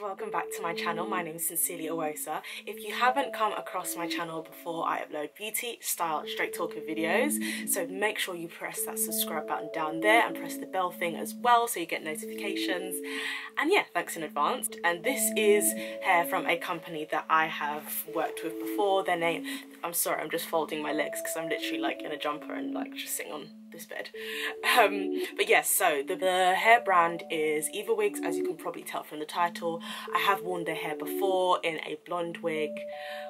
welcome back to my channel. My name is SincerelyOghosa. If you haven't come across my channel before, I upload beauty, style, straight talking videos, so make sure you press that subscribe button down there and press the bell thing as well so you get notifications. And yeah, thanks in advance. And this is hair from a company that I have worked with before. Their name, I'm sorry, I'm just folding my legs because I'm literally like in a jumper and like just sitting on this bed. But yes, so the hair brand is EVA wigs, as you can probably tell from the title. I have worn their hair before in a blonde wig.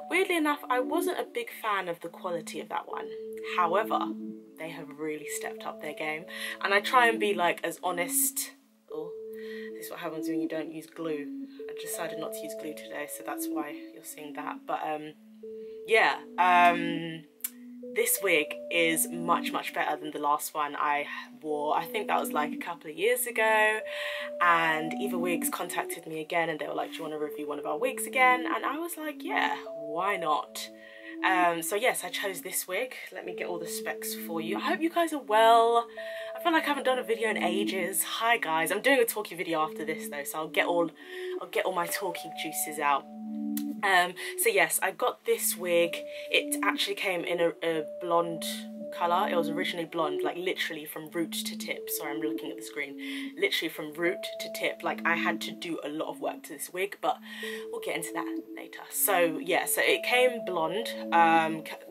Weirdly enough, I wasn't a big fan of the quality of that one. However, they have really stepped up their game, and I try and be like as honest. Oh, this is what happens when you don't use glue. I decided not to use glue today, so that's why you're seeing that. But yeah, this wig is much better than the last one I wore. I think that was like a couple of years ago, and EVA Wigs contacted me again and they were like, do you want to review one of our wigs again? And I was like, yeah, why not? So yes, I chose this wig. Let me get all the specs for you. I hope you guys are well. I feel like I haven't done a video in ages. Hi guys, I'm doing a talkie video after this though, so I'll get all my talking juices out. So yes, I got this wig. It actually came in a blonde colour. It was originally blonde, like literally from root to tip. Sorry, I'm looking at the screen. Literally from root to tip. Like I had to do a lot of work to this wig, but we'll get into that later. So yeah, so it came blonde,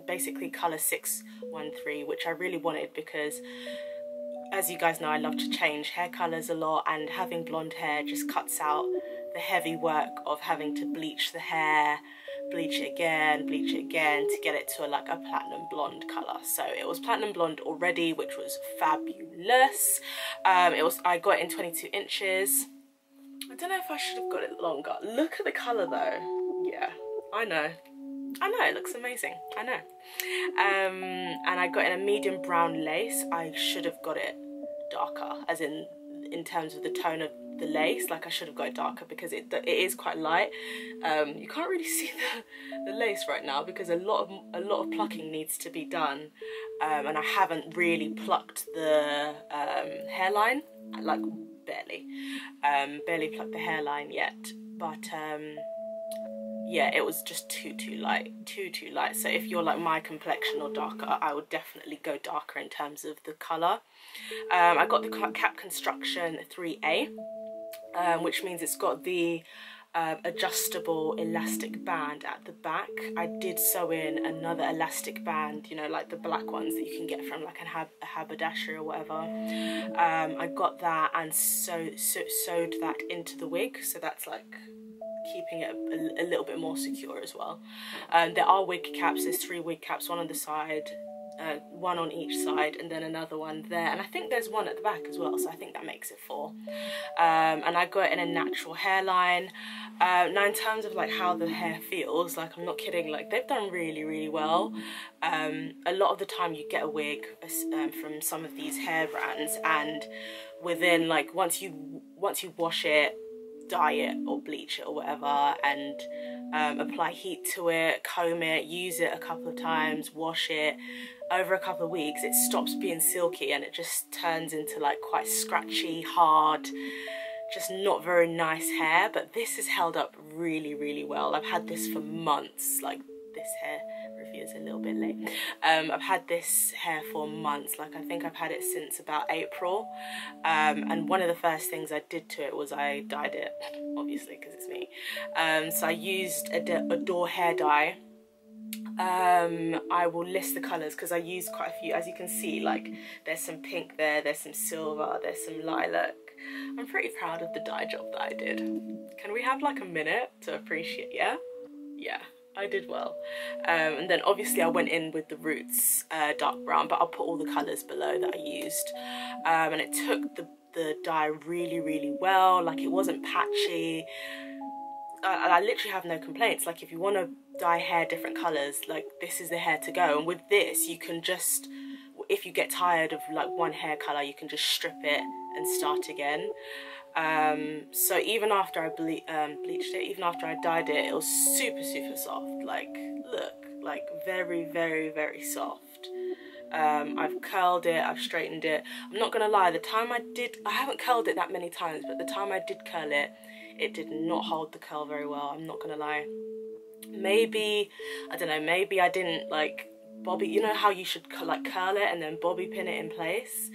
basically colour 613, which I really wanted because, as you guys know, I love to change hair colours a lot, and having blonde hair just cuts out the heavy work of having to bleach the hair, bleach it again to get it to like a platinum blonde colour. So it was platinum blonde already, which was fabulous. I got it in 22 inches. I don't know if I should have got it longer. Look at the colour though. Yeah, I know, it looks amazing, I know. And I got in a medium brown lace. I should have got it darker, as in terms of the tone of the lace. Like I should have got it darker because it is quite light. You can't really see the lace right now because a lot of plucking needs to be done, and I haven't really plucked the hairline, like barely plucked the hairline yet. But yeah, it was just too light, too light. So if you're like my complexion or darker, I would definitely go darker in terms of the colour. I got the cap construction 3A, which means it's got the adjustable elastic band at the back. I did sew in another elastic band, you know, like the black ones that you can get from like a haberdashery or whatever. I got that and sewed that into the wig, so that's like keeping it a little bit more secure as well. There are wig caps. There's 3 wig caps, one on the side, one on each side, and then another one there, and I think there's one at the back as well, so I think that makes it 4. And I got it in a natural hairline. Now in terms of like how the hair feels, like I'm not kidding, like they've done really well. A lot of the time you get a wig from some of these hair brands, and within like once you wash it, dye it or bleach it or whatever, and apply heat to it, comb it, use it a couple of times, wash it, over a couple of weeks it stops being silky and it just turns into like quite scratchy, hard, just not very nice hair. But this has held up really well. I've had this for months. Like this hair review is a little bit late. I've had this hair for months. Like I think I've had it since about April, and one of the first things I did to it was I dyed it, obviously because it's me. So I used a Adore hair dye. I will list the colours because I used quite a few. As you can see, like there's some pink there, there's some silver, there's some lilac. I'm pretty proud of the dye job that I did. Can we have like a minute to appreciate? Yeah, I did well. And then obviously I went in with the Roots dark brown, but I'll put all the colours below that I used. And it took the dye really well. Like it wasn't patchy. I literally have no complaints. Like if you want to dye hair different colours, like this is the hair to go. And with this you can just, if you get tired of like one hair colour, you can just strip it and start again. So even after I bleached it, even after I dyed it, it was super soft. Like look, like very soft. I've curled it, I've straightened it. I'm not gonna lie, the time I haven't curled it that many times, but the time I did curl it, it did not hold the curl very well, I'm not gonna lie. Maybe, I don't know, maybe I didn't like bobby, you know how you should like curl it and then bobby pin it in place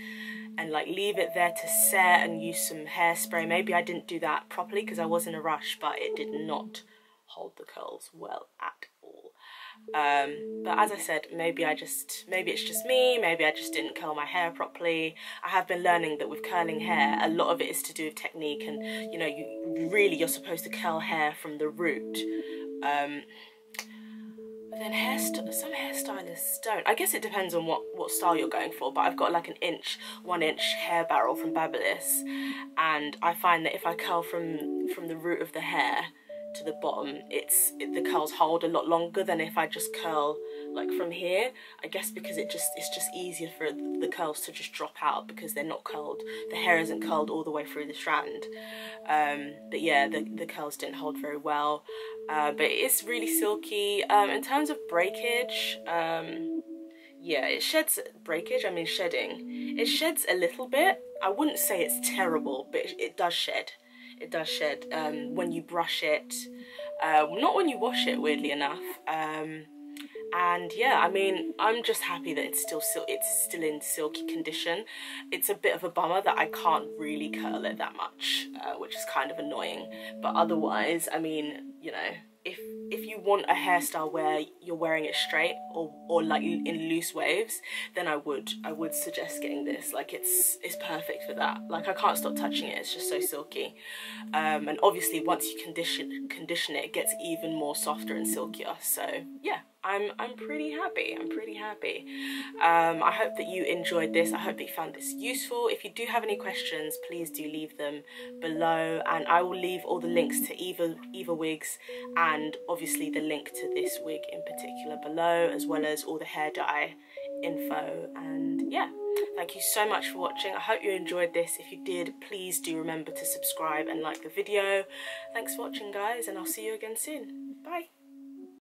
and like leave it there to set and use some hairspray. Maybe I didn't do that properly because I was in a rush, but it did not hold the curls well at all. But as I said, maybe it's just me, maybe I just didn't curl my hair properly. I have been learning that with curling hair, a lot of it is to do with technique, and you know, you're supposed to curl hair from the root. But then some hairstylists don't. I guess it depends on what style you're going for, but I've got like 1 inch hair barrel from Babyliss, and I find that if I curl from the root of the hair to the bottom, the curls hold a lot longer than if I just curl like from here. I guess because it's just easier for the curls to just drop out because they're not curled, the hair isn't curled all the way through the strand. But yeah, the curls didn't hold very well, but it is really silky. In terms of breakage, yeah, it sheds breakage, I mean shedding. It sheds a little bit. I wouldn't say it's terrible, but it does shed. It does shed when you brush it, not when you wash it, weirdly enough. And yeah, I mean, I'm just happy that it's still in silky condition. It's a bit of a bummer that I can't really curl it that much, which is kind of annoying. But otherwise, I mean, you know, if you want a hairstyle where you're wearing it straight or like in loose waves, then I would suggest getting this. Like it's perfect for that. Like I can't stop touching it, it's just so silky. And obviously once you condition it, it gets even more softer and silkier. So yeah, I'm pretty happy. I hope that you enjoyed this. I hope that you found this useful. If you do have any questions, please do leave them below, and I will leave all the links to EVA wigs and obviously the link to this wig in particular below, as well as all the hair dye info. And yeah, thank you so much for watching. I hope you enjoyed this. If you did, please do remember to subscribe and like the video. Thanks for watching, guys, and I'll see you again soon. Bye.